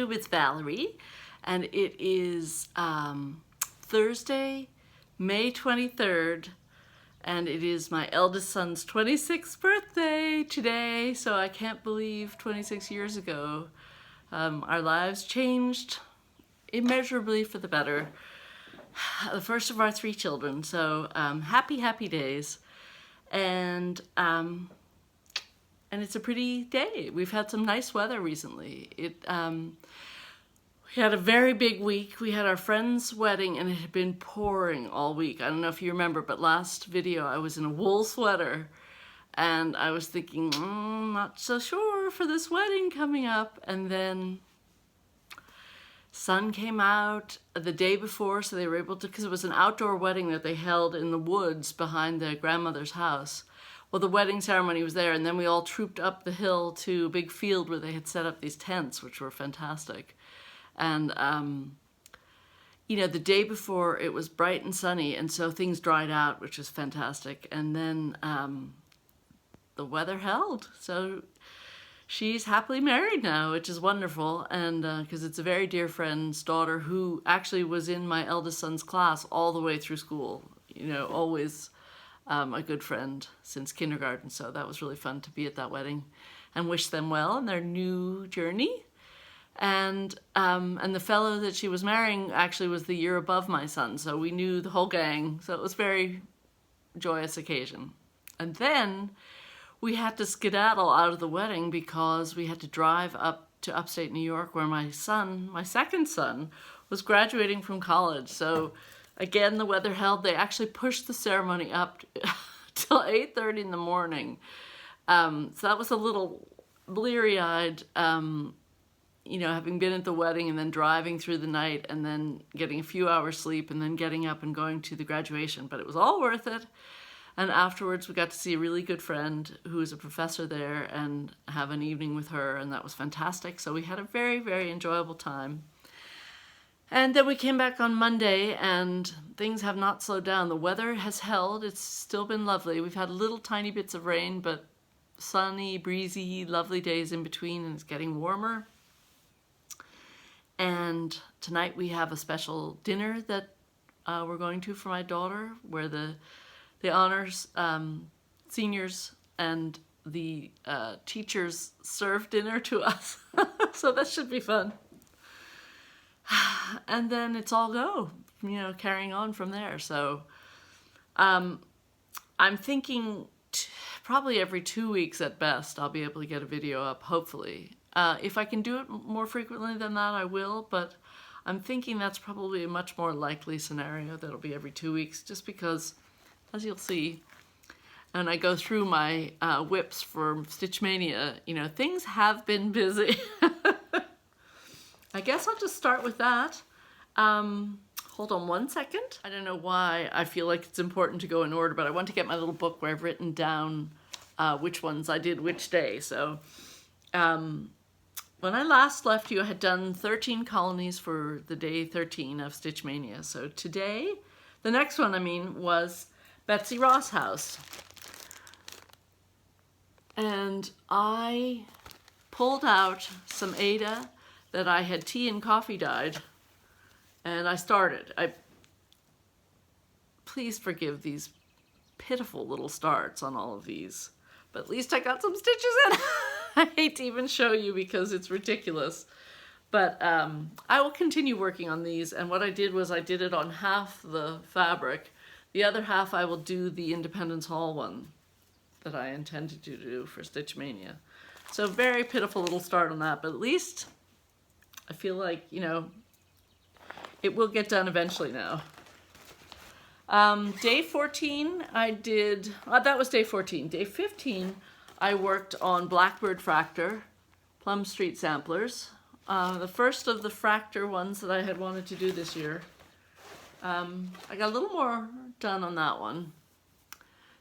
Flosstube, it's Valerie, and it is Thursday, May 23rd, and it is my eldest son's 26th birthday today, so I can't believe 26 years ago our lives changed immeasurably for the better. The first of our 3 children, so happy, happy days. And it's a pretty day. We've had some nice weather recently. We had a very big week. We had our friend's wedding and it had been pouring all week. I don't know if you remember, but last video I was in a wool sweater and I was thinking, not so sure for this wedding coming up. And then sun came out the day before, so they were able to, because it was an outdoor wedding that they held in the woods behind their grandmother's house. Well, the wedding ceremony was there, and then we all trooped up the hill to a big field where they had set up these tents, which were fantastic. And, you know, the day before it was bright and sunny, and so things dried out, which was fantastic. And then the weather held, so she's happily married now, which is wonderful. And because it's a very dear friend's daughter who actually was in my eldest son's class all the way through school, you know, always a good friend since kindergarten. So that was really fun to be at that wedding and wish them well in their new journey. And the fellow that she was marrying actually was the year above my son, so we knew the whole gang, so it was a very joyous occasion. And then we had to skedaddle out of the wedding because we had to drive up to upstate New York where my son, my second son, was graduating from college. So again, the weather held. They actually pushed the ceremony up till 8:30 in the morning. So that was a little bleary-eyed, you know, having been at the wedding and then driving through the night and then getting a few hours sleep and then getting up and going to the graduation. But it was all worth it. And afterwards we got to see a really good friend who is a professor there and have an evening with her, and that was fantastic. So we had a very, very enjoyable time. And then we came back on Monday and things have not slowed down. The weather has held. It's still been lovely. We've had little tiny bits of rain, but sunny, breezy, lovely days in between, and it's getting warmer. And tonight we have a special dinner that we're going to for my daughter, where the honors seniors and the teachers serve dinner to us. So that should be fun. And then it's all go, you know, carrying on from there. So I'm thinking probably every 2 weeks at best I'll be able to get a video up, hopefully. If I can do it more frequently than that, I will, but I'm thinking that's probably a much more likely scenario, that'll be every 2 weeks, just because, as you'll see, and I go through my whips for Stitch Mania, you know, things have been busy. I guess I'll just start with that. Hold on one second. I don't know why I feel like it's important to go in order, but I want to get my little book where I've written down which ones I did which day. So when I last left you, I had done 13 colonies for the day 13 of Stitch Mania. So today, the next one, I mean, was Betsy Ross House. And I pulled out some Ada that I had tea and coffee dyed, and I started. Please forgive these pitiful little starts on all of these, but at least I got some stitches in. I hate to even show you because it's ridiculous, but I will continue working on these. And what I did was I did it on half the fabric. The other half I will do the Independence Hall one that I intended to do for Stitch Mania. So very pitiful little start on that, but at least I feel like, you know, it will get done eventually now. Day 14 I did, that was day 14. Day 15 I worked on Blackbird Fractor, Plum Street Samplers. The first of the Fractor ones that I had wanted to do this year. I got a little more done on that one.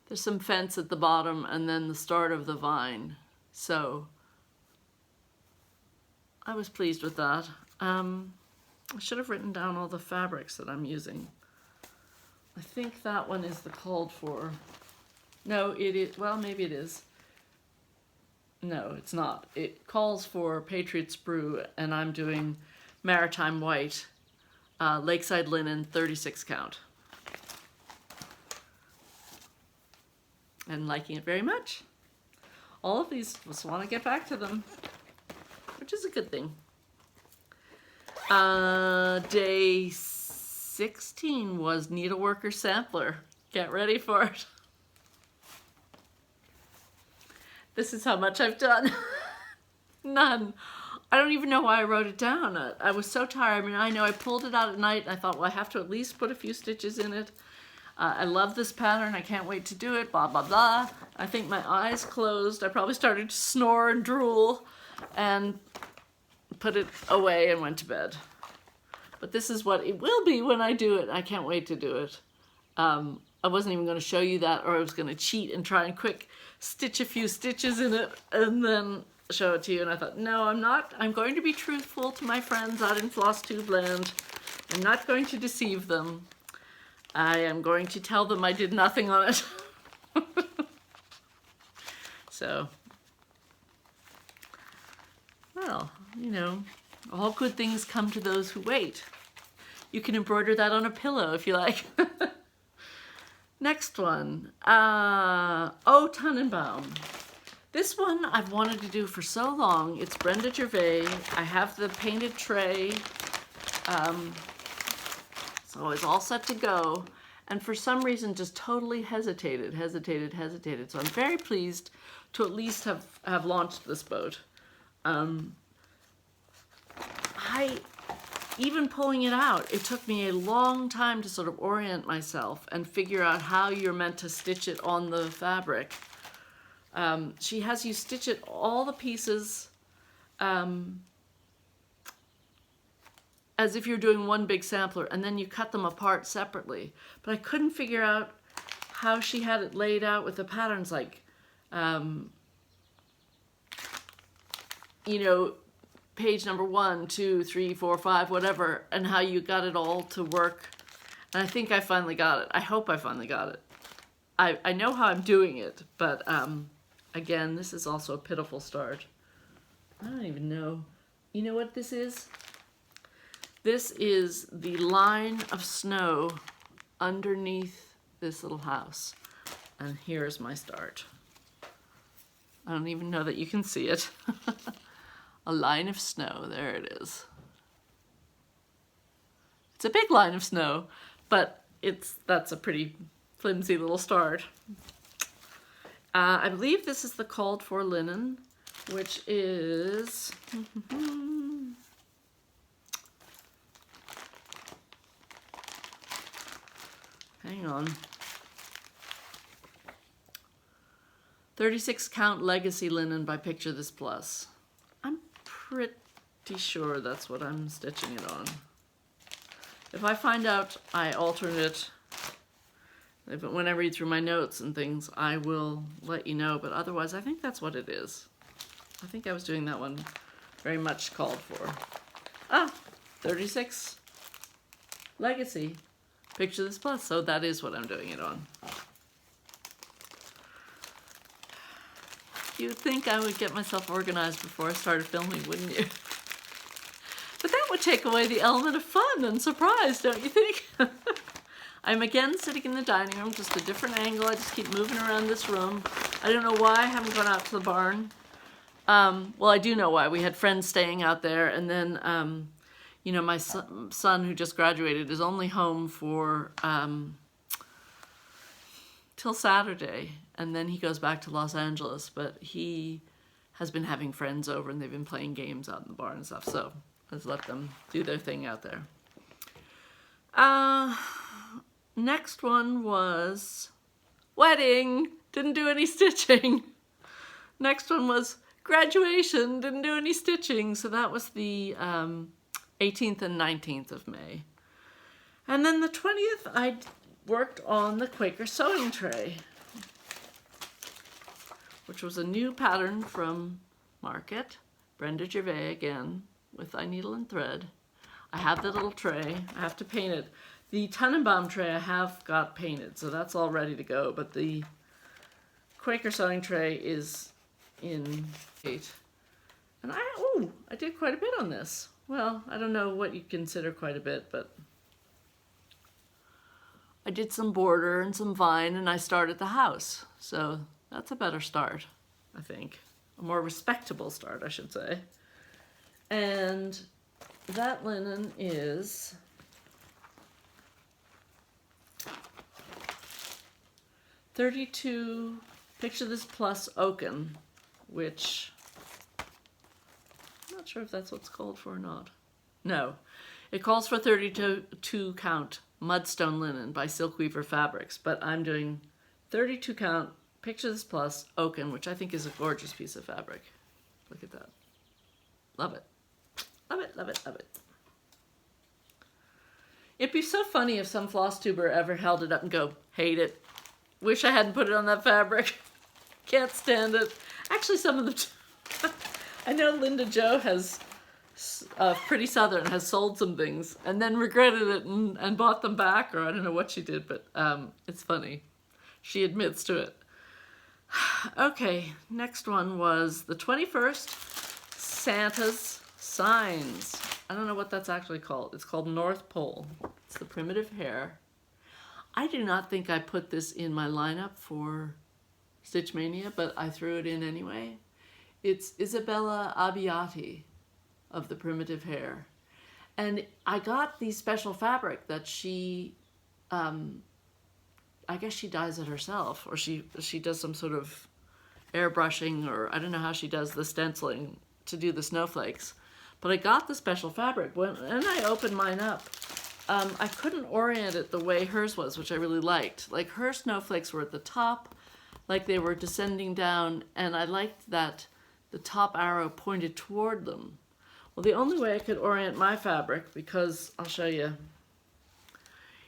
There's some fence at the bottom and then the start of the vine. So I was pleased with that. I should have written down all the fabrics that I'm using. I think that one is the called for. No, it is, well, maybe it is. No, it's not. It calls for Patriot Sprue, and I'm doing Maritime White, Lakeside Linen, 36 count. And liking it very much. All of these, just want to get back to them, which is a good thing. Day 16 was Needleworker Sampler. Get ready for it. This is how much I've done. None. I don't even know why I wrote it down. I was so tired. I mean, I know I pulled it out at night. I thought, well, I have to at least put a few stitches in it. I love this pattern. I can't wait to do it. Blah, blah, blah. I think my eyes closed. I probably started to snore and drool and put it away and went to bed. But this is what it will be when I do it. I can't wait to do it. I wasn't even going to show you that, or I was going to cheat and try and quick stitch a few stitches in it and then show it to you. And I thought, no, I'm not. I'm going to be truthful to my friends out in Flosstube land. I'm not going to deceive them. I am going to tell them I did nothing on it. So, well, you know, all good things come to those who wait. You can embroider that on a pillow if you like. Next one, Oh Tannenbaum. This one I've wanted to do for so long. It's Brenda Gervais. I have the painted tray. So it's all set to go. And for some reason just totally hesitated. So I'm very pleased to at least have launched this boat. Even pulling it out, it took me a long time to sort of orient myself and figure out how you're meant to stitch it on the fabric. She has you stitch it all the pieces as if you're doing one big sampler, and then you cut them apart separately. But I couldn't figure out how she had it laid out with the patterns, like, you know, page number 1, 2, 3, 4, 5, whatever, and how you got it all to work. And I think I finally got it. I hope I finally got it. I know how I'm doing it, but again, this is also a pitiful start. I don't even know. You know what this is? This is the line of snow underneath this little house. And here's my start. I don't even know that you can see it. A line of snow, there it is. It's a big line of snow, but that's a pretty flimsy little start. I believe this is the called for linen, which is, hang on, 36 count legacy linen by Picture This Plus. I'm pretty sure that's what I'm stitching it on. If I find out I altered it, when I read through my notes and things, I will let you know, but otherwise I think that's what it is. I think I was doing that one very much called for. 36 legacy Picture This Plus, so that is what I'm doing it on. You'd think I would get myself organized before I started filming, wouldn't you? But that would take away the element of fun and surprise, don't you think? I'm again sitting in the dining room, just a different angle. I just keep moving around this room. I don't know why I haven't gone out to the barn. Well, I do know why. We had friends staying out there, and then, you know, my son who just graduated is only home for till Saturday, and then he goes back to Los Angeles, but he has been having friends over, and they've been playing games out in the barn and stuff, so let's let them do their thing out there. Next one was wedding, didn't do any stitching. Next one was graduation, didn't do any stitching, so that was the 18th and 19th of May. And then the 20th, I worked on the Quaker sewing tray, which was a new pattern from Market, Brenda Gervais again, with I needle and thread. I have the little tray, I have to paint it. The Tannenbaum tray I have got painted, so that's all ready to go, but the Quaker sewing tray is in 8. And I did quite a bit on this. Well, I don't know what you consider quite a bit, but I did some border and some vine, and I started the house. So that's a better start, I think. A more respectable start, I should say. And that linen is $32, picture this, plus oaken, which I'm not sure if that's what's called for or not. No, it calls for 32 count mudstone linen by Silkweaver Fabrics, but I'm doing 32 count picture this plus oaken, which I think is a gorgeous piece of fabric. Look at that. Love it. Love it, love it, love it. It'd be so funny if some floss tuber ever held it up and go, hate it. Wish I hadn't put it on that fabric. Can't stand it. Actually, some of them, I know Linda Jo has, Pretty Southern has sold some things and then regretted it and bought them back, or I don't know what she did, but it's funny. She admits to it. Okay, next one was the 21st, Santa's Signs. I don't know what that's actually called. It's called North Pole. It's the primitive hare. I do not think I put this in my lineup for Stitch Mania, but I threw it in anyway. It's Isabella Abbiati of the primitive hare. And I got the special fabric that she, I guess she dyes it herself, or she does some sort of airbrushing, or I don't know how she does the stenciling to do the snowflakes. But I got the special fabric. When I opened mine up, I couldn't orient it the way hers was, which I really liked. Like, her snowflakes were at the top, like they were descending down, and I liked that the top arrow pointed toward them. Well, the only way I could orient my fabric, because I'll show you,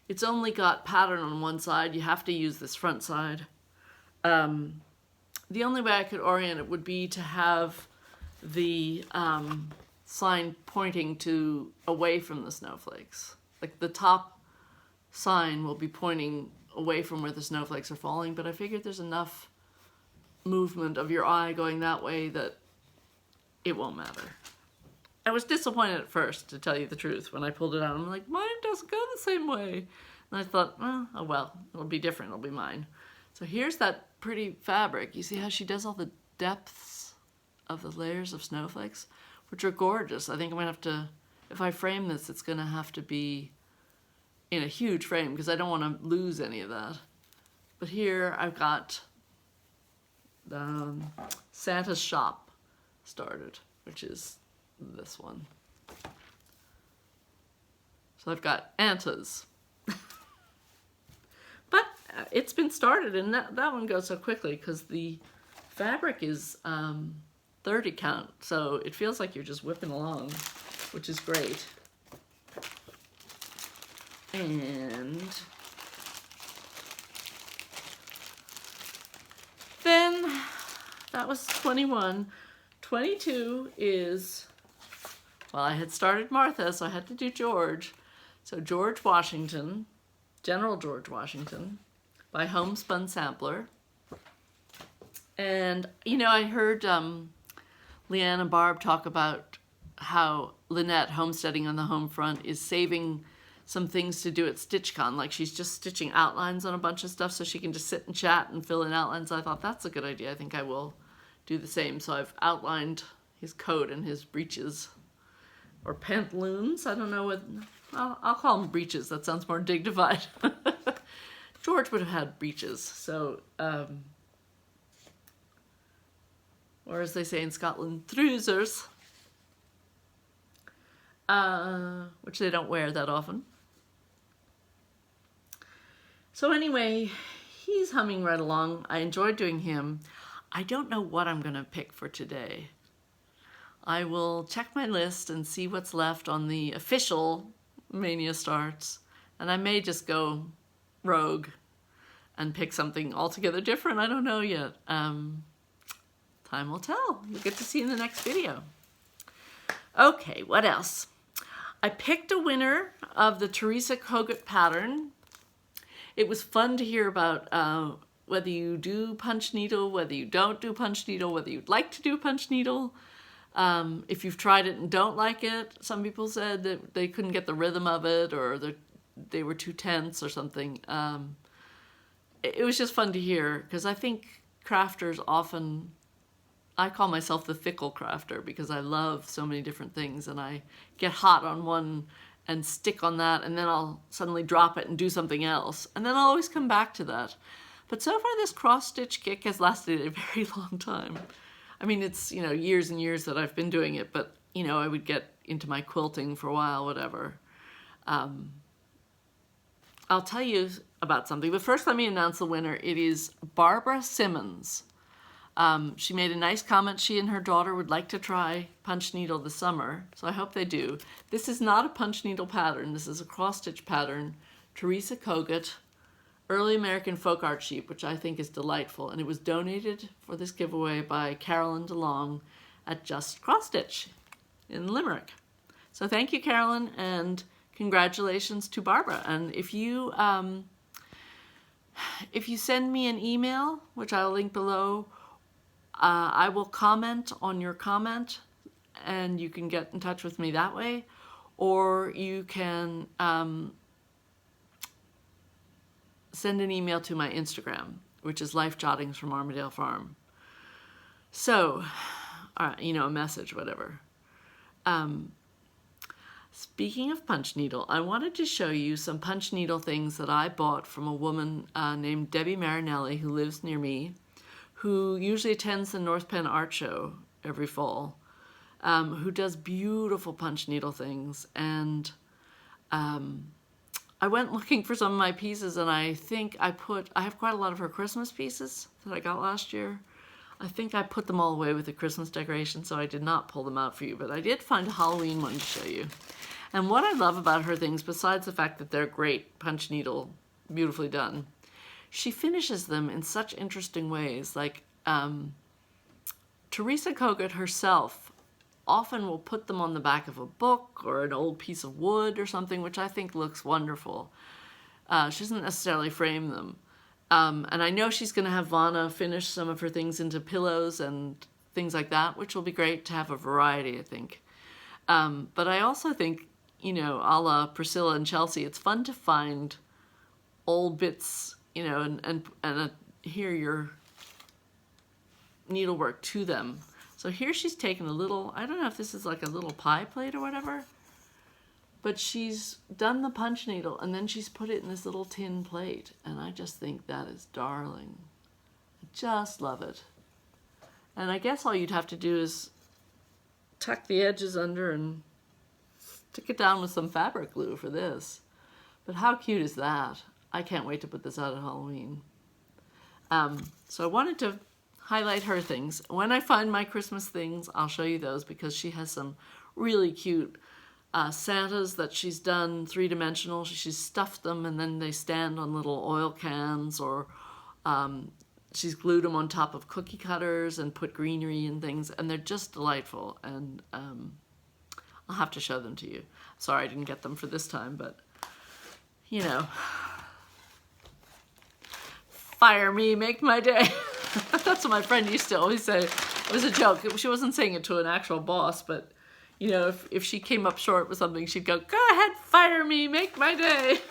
it's only got pattern on one side. You have to use this front side. The only way I could orient it would be to have the sign pointing to away from the snowflakes. Like, the top sign will be pointing away from where the snowflakes are falling, but I figured there's enough movement of your eye going that way that it won't matter. I was disappointed at first, to tell you the truth, when I pulled it out. I'm like, mine doesn't go the same way. And I thought, oh well, it'll be different, it'll be mine. So here's that pretty fabric. You see how she does all the depths of the layers of snowflakes, which are gorgeous. I think I'm gonna have to, if I frame this, it's gonna have to be in a huge frame because I don't want to lose any of that. But here I've got Santa's Shop started, which is this one. So I've got Anta's. But it's been started, and that one goes so quickly because the fabric is 30 count, so it feels like you're just whipping along, which is great. And then that was 21. 22 is, well, I had started Martha, so I had to do George. So George Washington, General George Washington, by Homespun Sampler. And, you know, I heard Leanne and Barb talk about how Lynette, Homesteading on the Homefront, is saving some things to do at StitchCon. Like, she's just stitching outlines on a bunch of stuff so she can just sit and chat and fill in outlines. I thought that's a good idea. I think I will do the same. So I've outlined his coat and his breeches, or pantaloons. I don't know what, I'll call them breeches. That sounds more dignified. George would have had breeches. So, or as they say in Scotland, trousers, which they don't wear that often. So anyway, he's humming right along. I enjoyed doing him. I don't know what I'm going to pick for today. I will check my list and see what's left on the official Mania starts, and I may just go rogue and pick something altogether different. I don't know yet. Time will tell. You'll get to see in the next video. Okay, what else? I picked a winner of the Teresa Kogut pattern. It was fun to hear about whether you do punch needle, whether you don't do punch needle, whether you'd like to do punch needle. If you've tried it and don't like it, some people said that they couldn't get the rhythm of it, or they were too tense or something. It was just fun to hear, because I think crafters often, I call myself the fickle crafter because I love so many different things, and I get hot on one and stick on that, and then I'll suddenly drop it and do something else, and then I'll always come back to that. But so far this cross-stitch kick has lasted a very long time. I mean, it's, you know, years and years that I've been doing it, but, you know, I would get into my quilting for a while, whatever. I'll tell you about something, but first let me announce the winner. It is Barbara Simmons. She made a nice comment. She and her daughter would like to try punch needle this summer, so I hope they do. This is not a punch needle pattern. This is a cross-stitch pattern. Teresa Kogut, Early American Folk Art Sheep, which I think is delightful, and it was donated for this giveaway by Carolyn DeLong at Just Cross Stitch in Limerick. So thank you, Carolyn, and congratulations to Barbara. And if you send me an email, which I'll link below, I will comment on your comment, and you can get in touch with me that way, or you can send an email to my Instagram, which is Lifejottingsfromarmadalefarm. So, you know, a message, whatever. Speaking of punch needle, I wanted to show you some punch needle things that I bought from a woman named Debbie Marinelli, who lives near me, who usually attends the North Penn Art Show every fall, who does beautiful punch needle things. And I went looking for some of my pieces, and I think I have quite a lot of her Christmas pieces that I got last year. I think I put them all away with the Christmas decoration, so I did not pull them out for you, but I did find a Halloween one to show you. And what I love about her things, besides the fact that they're great punch needle, beautifully done, she finishes them in such interesting ways. Like Teresa Kogut herself often will put them on the back of a book or an old piece of wood or something, which I think looks wonderful. She doesn't necessarily frame them. And I know she's going to have Vonna finish some of her things into pillows and things like that, which will be great to have a variety, I think. But I also think, you know, a la Priscilla and Chelsea, it's fun to find old bits, you know, and adhere your needlework to them. So here she's taken a little, I don't know if this is like a little pie plate or whatever, but she's done the punch needle and then she's put it in this little tin plate. And I just think that is darling. I just love it. And I guess all you'd have to do is tuck the edges under and stick it down with some fabric glue for this. But how cute is that? I can't wait to put this out at Halloween. So I wanted to highlight her things. When I find my Christmas things, I'll show you those, because she has some really cute Santas that she's done three-dimensional. She's stuffed them and then they stand on little oil cans, or she's glued them on top of cookie cutters and put greenery and things, and they're just delightful. And I'll have to show them to you. Sorry I didn't get them for this time, but you know, fire me, make my day. That's what my friend used to always say. It was a joke. She wasn't saying it to an actual boss, but you know, if she came up short with something, she'd go, "Go ahead, fire me, make my day."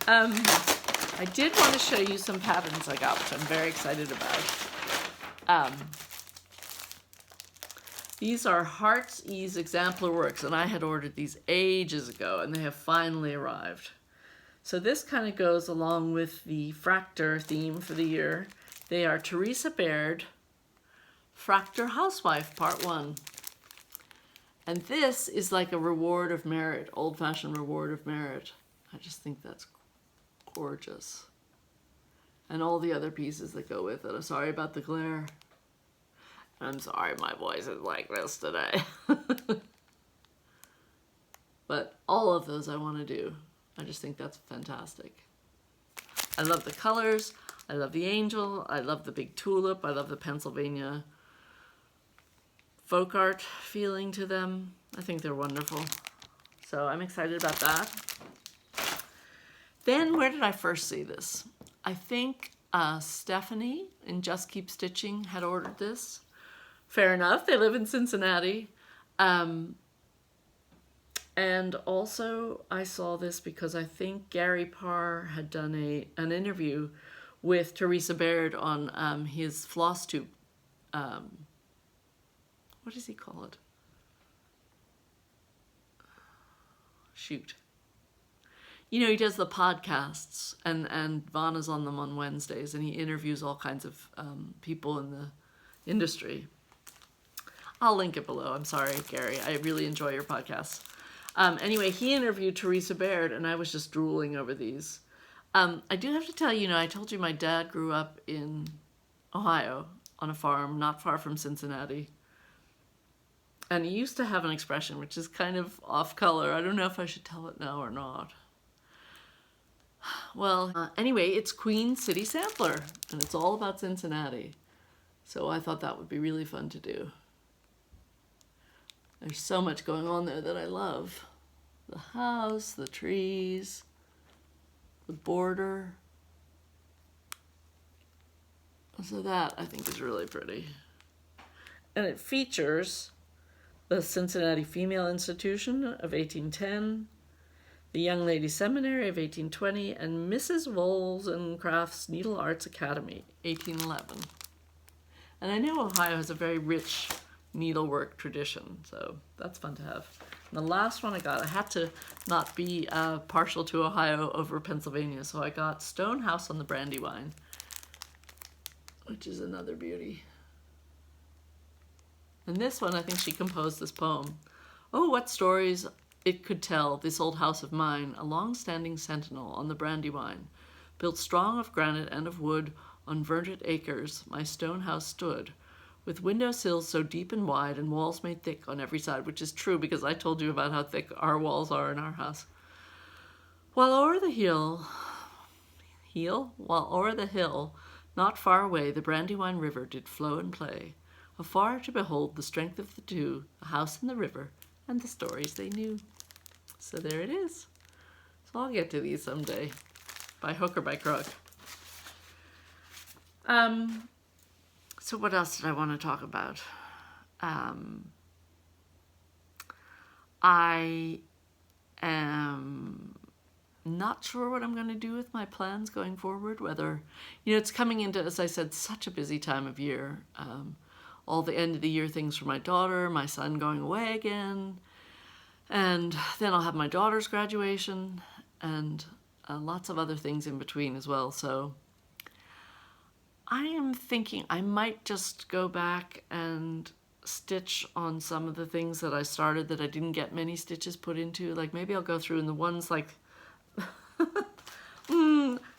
I did want to show you some patterns I got, which I'm very excited about. These are Heart's Ease Exemplar Works, and I had ordered these ages ago, and they have finally arrived. So this kind of goes along with the Fractor theme for the year. They are Teresa Baird, Fractor Housewife Part 1. And this is like a reward of merit, old-fashioned reward of merit. I just think that's gorgeous. And all the other pieces that go with it. I'm sorry about the glare. I'm sorry my voice is like this today. But all of those I want to do. I just think that's fantastic. I love the colors. I love the angel. I love the big tulip. I love the Pennsylvania folk art feeling to them. I think they're wonderful. So I'm excited about that. Then where did I first see this? I think Stephanie in Just Keep Stitching had ordered this. Fair enough, they live in Cincinnati. And also I saw this because I think Gary Parr had done an interview with Teresa Baird on his Flosstube. What does he call it? Shoot. You know, he does the podcasts, and Vonna's on them on Wednesdays, and he interviews all kinds of people in the industry. I'll link it below. I'm sorry, Gary. I really enjoy your podcasts. Anyway, he interviewed Teresa Baird, and I was just drooling over these. I do have to tell you, I told you my dad grew up in Ohio on a farm not far from Cincinnati. And he used to have an expression which is kind of off color. I don't know if I should tell it now or not. Well, anyway, it's Queen City Sampler, and it's all about Cincinnati. So I thought that would be really fun to do. There's so much going on there that I love. The house, the trees, the border. So that, I think, is really pretty. And it features the Cincinnati Female Institution of 1810, the Young Ladies Seminary of 1820, and Mrs. Wollstonecraft's Needle Arts Academy, 1811. And I know Ohio has a very rich needlework tradition, so that's fun to have. And the last one I got, I had to not be partial to Ohio over Pennsylvania, so I got Stone House on the Brandywine, which is another beauty. And this one, I think she composed this poem. Oh, what stories it could tell, this old house of mine, a long-standing sentinel on the Brandywine. Built strong of granite and of wood, on verdant acres, my stone house stood, with window sills so deep and wide, and walls made thick on every side, which is true because I told you about how thick our walls are in our house. While o'er the hill, not far away, the Brandywine River did flow and play, afar to behold the strength of the two, the house and the river, and the stories they knew. So there it is. So I'll get to these someday, by hook or by crook. So what else did I want to talk about? I am not sure what I'm going to do with my plans going forward, whether, it's coming into, as I said, such a busy time of year. All the end of the year things for my daughter, my son going away again, and then I'll have my daughter's graduation, and lots of other things in between as well. So I am thinking I might just go back and stitch on some of the things that I started that I didn't get many stitches put into. Like maybe I'll go through and the ones like,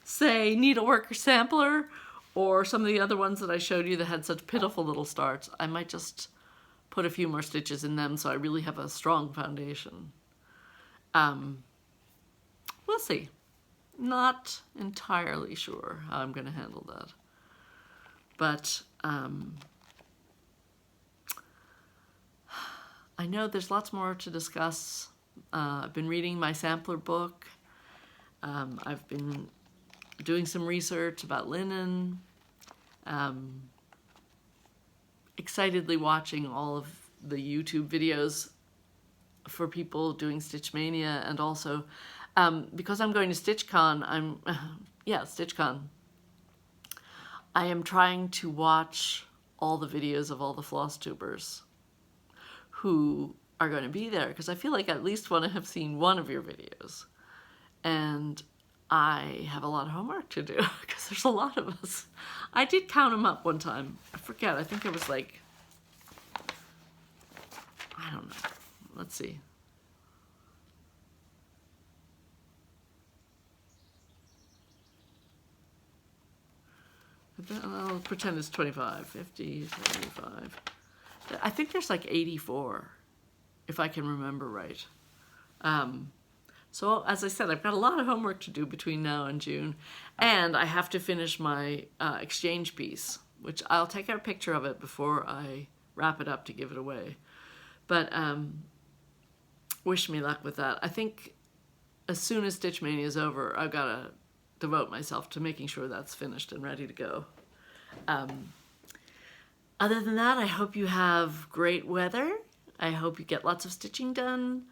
say, Needleworker Sampler, or some of the other ones that I showed you that had such pitiful little starts. I might just put a few more stitches in them so I really have a strong foundation. We'll see. Not entirely sure how I'm going to handle that. But I know there's lots more to discuss. I've been reading my sampler book. I've been doing some research about linen. Excitedly watching all of the YouTube videos for people doing Stitch Mania, and also because I'm going to StitchCon, StitchCon. I am trying to watch all the videos of all the Flosstubers who are going to be there, because I feel like I at least want to have seen one of your videos. And I have a lot of homework to do because there's a lot of us. I did count them up one time. I forget. I think it was like, I don't know. Let's see. I'll pretend it's 25, 50, 75. I think there's like 84, if I can remember right. So as I said, I've got a lot of homework to do between now and June, and I have to finish my exchange piece, which I'll take a picture of it before I wrap it up to give it away. But wish me luck with that. I think as soon as Stitch Mania is over, I've got to devote myself to making sure that's finished and ready to go. Other than that, I hope you have great weather. I hope you get lots of stitching done.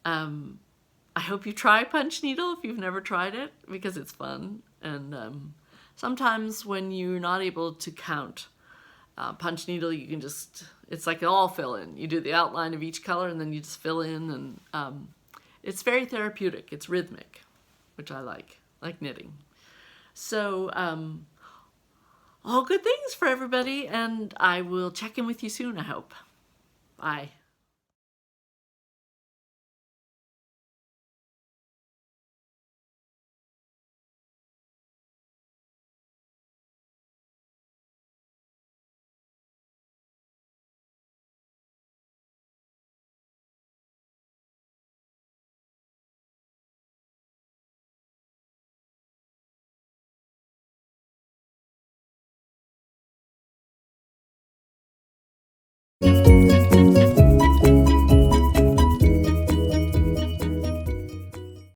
I hope you try punch needle if you've never tried it, because it's fun. And sometimes when you're not able to count punch needle, you can just, it's like all fill in. You do the outline of each color and then you just fill in, and it's very therapeutic. It's rhythmic, which I like knitting. So all good things for everybody, and I will check in with you soon, I hope. Bye. Thank you.